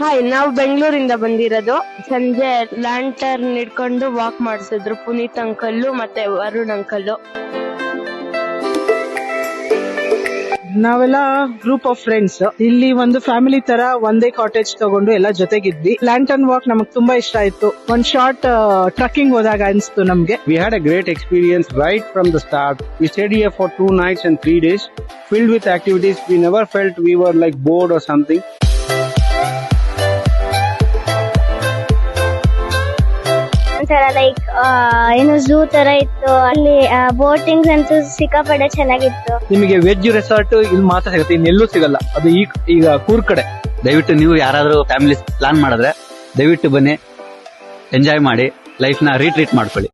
Hi, ನಾವು ಬೆಂಗಳೂರಿಂದ ಬಂದಿರೋದು. ಸಂಜೆ ಲ್ಯಾಂಟರ್ನ್ ಹಿಡ್ಕೊಂಡು ವಾಕ್ ಮಾಡಿಸಿದ್ರು ಪುನೀತ್ ಅಂಕಲ್ ಮತ್ತೆ ವರುಣ್ ಅಂಕಲ್. ನಾವೆಲ್ಲ ಗ್ರೂಪ್ ಆಫ್ ಫ್ರೆಂಡ್ಸ್ ಇಲ್ಲಿ ಒಂದು ಫ್ಯಾಮಿಲಿ ತರ ಒಂದೇ ಕಾಟೇಜ್ ತಗೊಂಡು ಎಲ್ಲ ಜೊತೆಗಿದ್ವಿ. ಲ್ಯಾಂಟರ್ನ್ ವಾಕ್ ನಮಗ್ ತುಂಬಾ ಇಷ್ಟ ಆಯ್ತು. ಒಂದ್ ಶಾರ್ಟ್ ಟ್ರಕ್ಕಿಂಗ್ ಹೋದಾಗ ಅನ್ಸ್ತು ನಮ್ಗೆ. We had a great experience right from the start. We stayed here for 2 nights and 3 days, filled with activities. We never felt we were like bored or something. ಒಂಥರ like ಏನು zoo ತರ ಇತ್ತು. ಅಲ್ಲಿ boatings ಅಂತೂ ಸಿಕ್ಕಾಪಟ್ಟೆ ಚೆನ್ನಾಗಿತ್ತು. ನಿಮಗೆ veg resort ಇಲ್ಲಿ ಮಾತ್ರ ಸಿಗುತ್ತೆ, ಇನ್ನೆಲ್ಲೂ ಸಿಗಲ್ಲ. ಅದು ಈಗ ಕೂರ್ಗ್ ಕಡೆ. ದಯವಿಟ್ಟು ನೀವು ಯಾರಾದ್ರೂ ಫ್ಯಾಮಿಲಿ ಪ್ಲಾನ್ ಮಾಡಿದ್ರೆ ದಯವಿಟ್ಟು ಬನ್ನಿ, ಎಂಜಾಯ್ ಮಾಡಿ, ಲೈಫ್ ನ ರೀಟ್ರೀಟ್ ಮಾಡ್ಕೊಳ್ಳಿ.